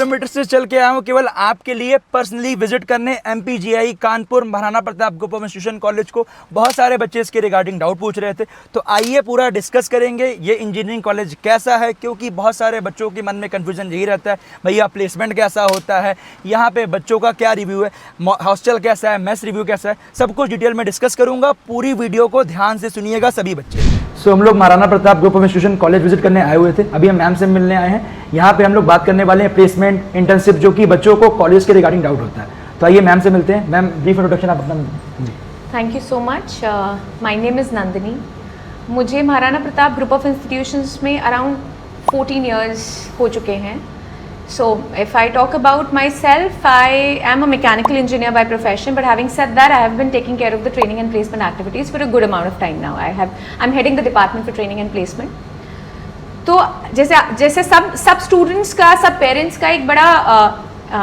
Kilometre से चल के आया हूँ केवल आपके लिए पर्सनली विजिट करने MPGI Kanpur Maharana Pratap government institution college को। बहुत सारे बच्चे इसके रिगार्डिंग डाउट पूछ रहे थे, तो आइए पूरा डिस्कस करेंगे ये इंजीनियरिंग कॉलेज कैसा है, क्योंकि बहुत सारे बच्चों के मन में कन्फ्यूजन यही रहता है भैया प्लेसमेंट कैसा होता है, यहाँ पे बच्चों का क्या रिव्यू है, हॉस्टल कैसा है, मेस रिव्यू कैसा है, सब कुछ डिटेल में डिस्कस करूँगा। पूरी वीडियो को ध्यान से सुनिएगा सभी बच्चे। सो हम लोग Maharana Pratap group of institution college visit करने आए हुए थे। अभी हम मैम से मिलने आए हैं। यहाँ पे हम लोग बात करने वाले हैं प्लेसमेंट, इंटर्नशिप, जो कि बच्चों को कॉलेज के रिगार्डिंग डाउट होता है। तो आइए मैम से मिलते हैं। मैम ब्रीफ इंट्रोडक्शन आप अपना। Thank you so much. My name is Nandini. मुझे Maharana Pratap group of institutions में अराउंड 14 ईयर्स हो चुके हैं। So if I talk about myself, I am a mechanical engineer by profession, but having said that, I have been taking care of the training and placement activities for a good amount of time now. I'm heading the department for training and placement. तो जैसे सब students का, सब parents का एक बड़ा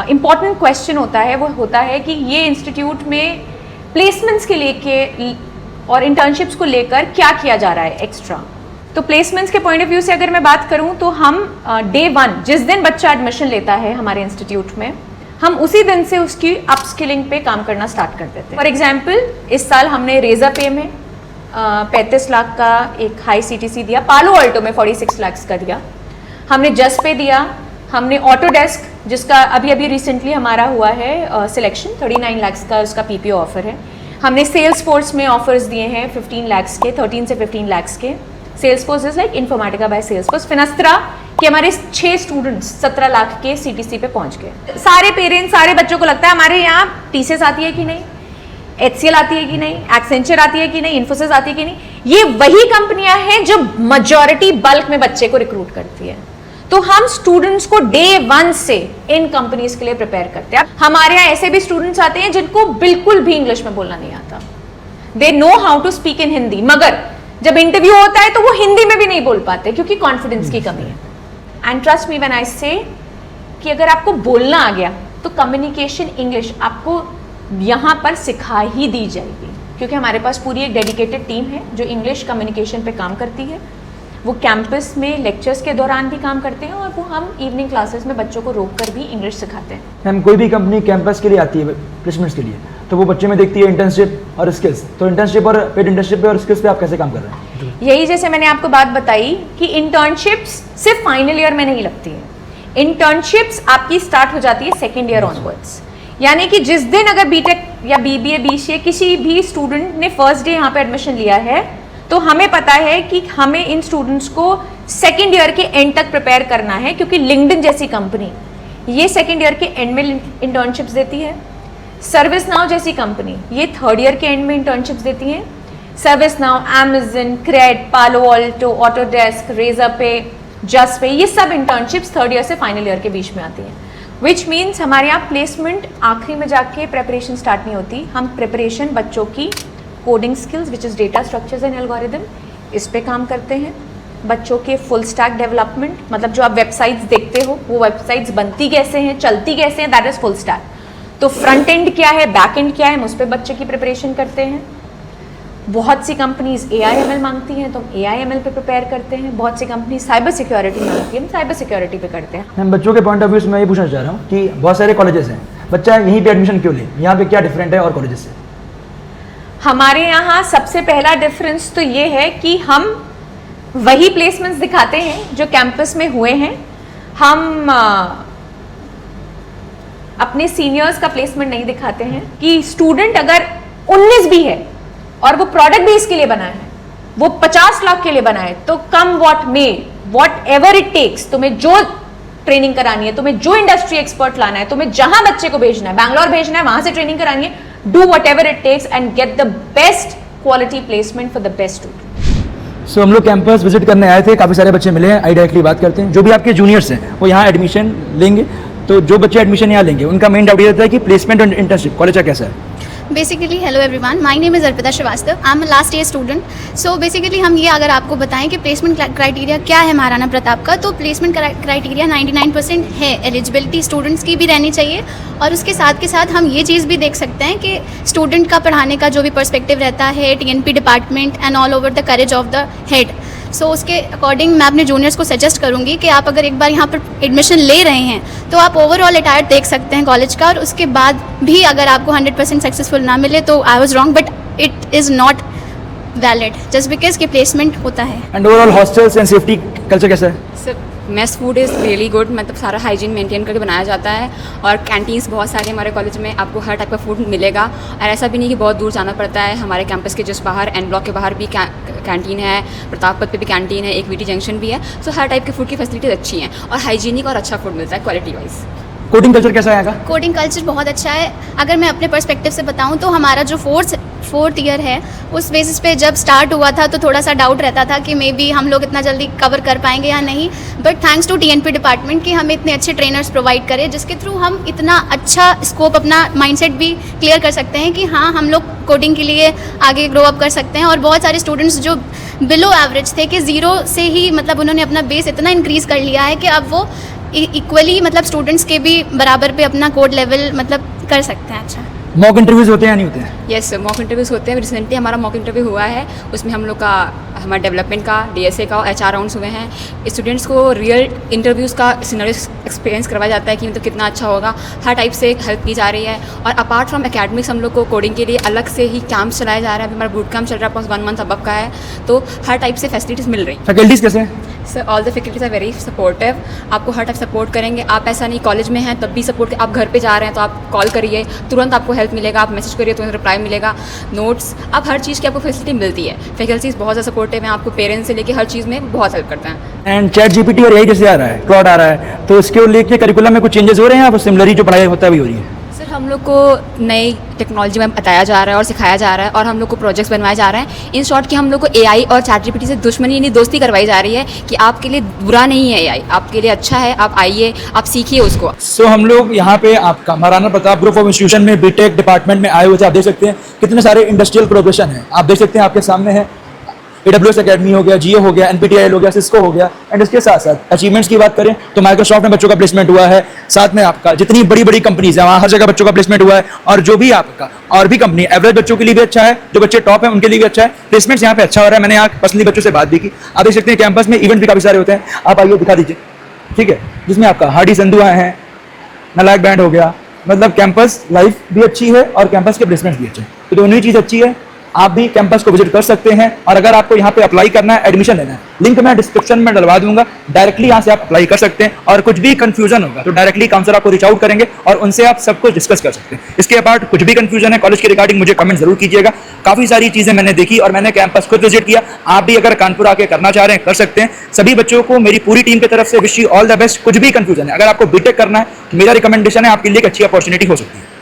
important question होता है, वो होता है कि ये इंस्टीट्यूट में प्लेसमेंट्स के लेके और इंटर्नशिप्स को लेकर क्या किया जा रहा है एक्स्ट्रा। तो प्लेसमेंट्स के पॉइंट ऑफ व्यू से अगर मैं बात करूं तो हम डे 1 जिस दिन बच्चा एडमिशन लेता है हमारे इंस्टीट्यूट में, हम उसी दिन से उसकी अपस्किलिंग पे काम करना स्टार्ट कर देते हैं। फॉर एग्जांपल इस साल हमने रेजा पे में 35 लाख का एक हाई CTC दिया, पालो अल्टो में 46 लाख का दिया, हमने जस्ट पे दिया, हमने ऑटोडेस्क जिसका अभी रिसेंटली हमारा हुआ है सिलेक्शन, 39 लाख का उसका PPO ऑफर है, हमने सेल्स फोर्स में ऑफर्स दिए हैं 15 लाख के, 13 से 15 लाख के। Salesforce is like Informatica by Salesforce. Finastra के हमारे 6 स्टूडेंट्स 17 लाख के CTC पे पहुंच गए। सारे पेरेंट्स, सारे बच्चों को लगता है हमारे यहाँ TCS आती है कि नहीं, HCL आती है कि नहीं, एक्सेंचर आती है कि नहीं, इन्फोसिस आती है कि नहीं। ये वही कंपनियां हैं जो मेजॉरिटी बल्क में बच्चे को रिक्रूट करती है। तो हम स्टूडेंट्स को डे 1 से इन कंपनीज के लिए प्रिपेयर करते हैं। हमारे यहाँ ऐसे भी स्टूडेंट्स आते हैं जिनको बिल्कुल भी इंग्लिश में बोलना नहीं आता, they know how to speak in Hindi, मगर जब इंटरव्यू होता है तो वो हिंदी में भी नहीं बोल पाते क्योंकि कॉन्फिडेंस की कमी है। And trust me when I से कि अगर आपको बोलना आ गया तो कम्युनिकेशन इंग्लिश आपको यहाँ पर सिखा ही दी जाएगी, क्योंकि हमारे पास पूरी एक डेडिकेटेड टीम है जो इंग्लिश कम्युनिकेशन पे काम करती है। वो कैंपस में लेक्चर्स के दौरान भी काम करते हैं और वो हम इवनिंग क्लासेस में बच्चों को रोक कर भी इंग्लिश सिखाते हैं। मैम कोई भी कंपनी कैंपस के लिए आती है प्लेसमेंट्स के लिए, तो वो बच्चे में देखती है इंटर्नशिप और स्किल्स। तो इंटर्नशिप और पेड इंटर्नशिप पे और स्किल्स पे आप कैसे काम कर रहे हैं? यही जैसे मैंने आपको बात बताई कि इंटर्नशिप्स सिर्फ फाइनल ईयर में नहीं लगती है, इंटर्नशिप्स आपकी स्टार्ट हो जाती है सेकेंड ईयर ऑनवर्ड्स। यानी कि जिस दिन अगर बीटेक या BBA BCA किसी भी स्टूडेंट ने फर्स्ट डे यहाँ पे एडमिशन लिया है, तो हमें पता है कि हमें इन स्टूडेंट्स को सेकेंड ईयर के एंड तक प्रिपेयर करना है, क्योंकि लिंक्डइन जैसी कंपनी ये सेकेंड ईयर के एंड में इंटर्नशिप्स देती है। सर्विस नाउ जैसी कंपनी ये थर्ड ईयर के एंड में इंटर्नशिप्स देती हैं। ServiceNow, Amazon, Cred, Palo Alto, Autodesk, Razorpay, Juspay, ये सब इंटर्नशिप्स थर्ड ईयर से फाइनल ईयर के बीच में आती हैं। विच मीन्स हमारे यहाँ प्लेसमेंट आखिरी में जाके प्रेपरेशन स्टार्ट नहीं होती। हम प्रेपरेशन बच्चों की coding skills which is data structures and algorithm, इस पे काम करते हैं। बच्चों के फुल स्टैक डेवलपमेंट, मतलब जो आप वेबसाइट्स देखते हो वो वेबसाइट्स बनती कैसे हैं, चलती कैसे हैं, दैट इज़ फुल स्टैक। तो फ्रंट एंड क्या है, बैक एंड क्या है, हम उस पर बच्चे की प्रिपरेशन करते हैं। बहुत सी कंपनीज AI/ML मांगती हैं तो हम AI/ML पे प्रिपेयर करते हैं। बहुत सी कंपनी साइबर सिक्योरिटी मांगती है, हम साइबर सिक्योरिटी पे करते हैं। मैम बच्चों के पॉइंट ऑफ व्यू से मैं ये पूछना चाह रहा हूँ कि बहुत सारे कॉलेजेस हैं, बच्चा यहीं पे एडमिशन क्यों ले, यहाँ पे क्या डिफरेंट है और कॉलेजेस से? हमारे यहाँ सबसे पहला डिफरेंस तो ये है कि हम वही प्लेसमेंट्स दिखाते हैं जो कैंपस में हुए हैं। हम अपने सीनियर्स का प्लेसमेंट नहीं दिखाते हैं कि स्टूडेंट अगर 19 भी है और वो प्रोडक्ट भी इसके लिए बना है, वो 50 लाख के लिए बना है, तो come what may, whatever it takes, तुम्हें जो ट्रेनिंग करानी है, तुम्हें जो इंडस्ट्री एक्सपर्ट लाना है, तुम्हें जहां बच्चे को भेजना है, बैंगलोर भेजना है, वहां से ट्रेनिंग करानी है, do whatever it takes and get the best quality placement for the best student. So हम लोग कैंपस विजिट करने आए थे, काफ़ी सारे बच्चे मिले हैं। आई डायरेक्टली बात करते हैं, जो भी आपके जूनियर्स हैं वो यहाँ एडमिशन लेंगे, तो जो बच्चे एडमिशन यहाँ लेंगे उनका मेन डाउट ये रहता है कि प्लेसमेंट और इंटर्नशिप कॉलेज का कैसा है। Basically hello everyone, my name is Arpita Shrivastava, I am last year student. So basically हम ये अगर आपको बताएं कि प्लेसमेंट क्राइटेरिया क्या है महाराणा प्रताप का, तो प्लेसमेंट क्राइटेरिया 99% है। एलिजिबिलिटी स्टूडेंट्स की भी रहनी चाहिए और उसके साथ के साथ हम ये चीज़ भी देख सकते हैं कि स्टूडेंट का पढ़ाने का जो भी पर्सपेक्टिव रहता है, TNP department and all over the courage of the head. So उसके अकॉर्डिंग मैं अपने जूनियर्स को सजेस्ट करूँगी कि आप अगर एक बार यहाँ पर एडमिशन ले रहे हैं तो आप ओवरऑल अटायर देख सकते हैं कॉलेज का, और उसके बाद भी अगर आपको 100% सक्सेसफुल ना मिले तो I was wrong, but it is not valid just because कि प्लेसमेंट होता है। And overall hostels and safety culture कैसा है? Sir mess food is really good, मतलब सारा हाइजीन मेंटेन करके बनाया जाता है, और कैंटीन्स बहुत सारे हमारे कॉलेज में आपको हर टाइप का फूड मिलेगा। और ऐसा भी नहीं कि बहुत दूर जाना पड़ता है, हमारे कैंपस के जस्ट बाहर एन ब्लॉक के बाहर भी कैंटीन है, प्रताप पथ पे भी कैंटीन है, एक वीटी जंक्शन भी है। सो हर टाइप के फूड की फैसिलिटीज़ अच्छी हैं और हाइजीनिक और अच्छा फूड मिलता है क्वालिटी वाइज। कोडिंग कल्चर कैसा है यहाँ का? कोडिंग कल्चर बहुत अच्छा है। अगर मैं अपने पर्सपेक्टिव से बताऊं तो हमारा जो फोर्थ ईयर है उस बेसिस पे जब स्टार्ट हुआ था तो थोड़ा सा डाउट रहता था कि मे बी हम लोग इतना जल्दी कवर कर पाएंगे या नहीं, but thanks to TNP department कि हमें इतने अच्छे ट्रेनर्स प्रोवाइड करें जिसके थ्रू हम इतना अच्छा स्कोप, अपना माइंडसेट भी क्लियर कर सकते हैं कि हाँ हम लोग कोडिंग के लिए आगे ग्रो अप कर सकते हैं। और बहुत सारे स्टूडेंट्स जो बिलो एवरेज थे कि ज़ीरो से ही मतलब उन्होंने अपना बेस इतना इंक्रीज़ कर लिया है कि अब वो इक्वली मतलब स्टूडेंट्स के भी बराबर पे अपना कोड लेवल मतलब कर सकते हैं। अच्छा, मॉक इंटरव्यूज होते हैं या नहीं होते हैं? यस सर, मॉक इंटरव्यूज़ होते हैं। रिसेंटली हमारा मॉक इंटरव्यू हुआ है, उसमें हम लोग का हमारा डेवलपमेंट का, डीएसए का और एचआर राउंड्स हुए हैं। स्टूडेंट्स को रियल इंटरव्यूज़ का सिनेरियो एक्सपीरियंस करवाया जाता है कि मतलब कितना अच्छा होगा, हर टाइप से हेल्प की जा रही है। और अपार्ट फ्रॉम एकेडमिक्स हम लोग को कोडिंग के लिए अलग से ही कैंप्स चलाए जा रहे हैं। अभी हमारा बूट कैंप चल रहा है, प्लस 1 मंथ अबव का है, तो हर टाइप से फैसिलिटीज़ मिल रही हैं। फैकल्टीज कैसे हैं? Sir all the faculties are very supportive, आपको हर टाइप सपोर्ट करेंगे। आप ऐसा नहीं कॉलेज में हैं तब भी सपोर्ट, आप घर पे जा रहे हैं तो आप कॉल करिए, तुरंत आपको हेल्प मिलेगा, आप मैसेज करिए तुरंत रिप्लाई मिलेगा, नोट्स, आप हर चीज़ की आपको फैसिलिटी मिलती है। फैकल्टीज बहुत ज़्यादा सपोर्टिव हैं, आपको पेरेंट्स से लेके हर चीज़ में बहुत हेल्प करते हैं। एंड चैट जीपीटी और एआई जैसे आ रहा है, क्लाउड आ रहा है, तो इसके लेके करिकुलम में कुछ चेंजेस हो रहे हैं या सिमिलर जो पढ़ाई होता है वही हो रही है? सर हम लोग को नई टेक्नोलॉजी में बताया जा रहा है और सिखाया जा रहा है, और हम लोग को प्रोजेक्ट्स बनवाए जा रहे हैं। इन शॉर्ट कि हम लोग को एआई और चैट जीपीटी से दुश्मनी यानी दोस्ती करवाई जा रही है कि आपके लिए बुरा नहीं है एआई, आपके लिए अच्छा है, आप आइए, आप सीखिए उसको। सो हम लोग यहाँ पे आपका Maharana Pratap group of institution में बीटेक डिपार्टमेंट में आए हुए थे। आप देख सकते हैं कितने सारे इंडस्ट्रियल कोलैबोरेशन है, आप देख सकते हैं आपके सामने है AWS अकेडमी हो गया, जियो हो गया, NPTEL हो गया, सिस्को हो गया। एंड इसके साथ साथ अचीवमेंट्स की बात करें तो माइक्रोसॉफ्ट में बच्चों का प्लेसमेंट हुआ है, साथ में आपका जितनी बड़ी बड़ी कंपनीज है वहाँ हर जगह बच्चों का प्लेसमेंट हुआ है। और जो भी आपका और भी कंपनी एवरेज बच्चों के लिए भी अच्छा है, जो बच्चे टॉप हैं उनके लिए भी अच्छा है, प्लेसमेंट्स यहाँ पे अच्छा हो रहा है। मैंने यहाँ पर्सनली बच्चों से बात भी की। आप देख सकते हैं कैंपस में इवेंट भी काफ़ी सारे होते हैं, आप आइए दिखा दीजिए, ठीक है, जिसमें आपका हार्डी संधू आए हैं, नालायक बैंड हो गया, मतलब कैंपस लाइफ भी अच्छी है और कैंपस के प्लेसमेंट भी अच्छे हैं, तो दोनों ही चीज़ अच्छी है। आप भी कैंपस को विजिट कर सकते हैं। और अगर आपको यहाँ पे अप्लाई करना है, एडमिशन लेना है, लिंक मैं डिस्क्रिप्शन में डलवा दूंगा, डायरेक्टली यहाँ से आप अप्लाई कर सकते हैं। और कुछ भी कंफ्यूजन होगा तो डायरेक्टली काउंसलर आपको रीच आउट करेंगे और उनसे आप सब कुछ डिस्कस कर सकते हैं। इसके अपार्ट कुछ भी कंफ्यूजन है कॉलेज के रिगार्डिंग मुझे कमेंट जरूर कीजिएगा। काफ़ी सारी चीज़ें मैंने देखी और मैंने कैंपस खुद विजिट किया। आप भी अगर कानपुर आके करना चाह रहे हैं कर सकते हैं। सभी बच्चों को मेरी पूरी टीम की तरफ से wish you all the best. कुछ भी कंफ्यूजन है, अगर आपको बीटेक करना है, मेरा रिकमेंडेशन है आपके लिए एक अच्छी अपॉर्चुनिटी हो सकती है।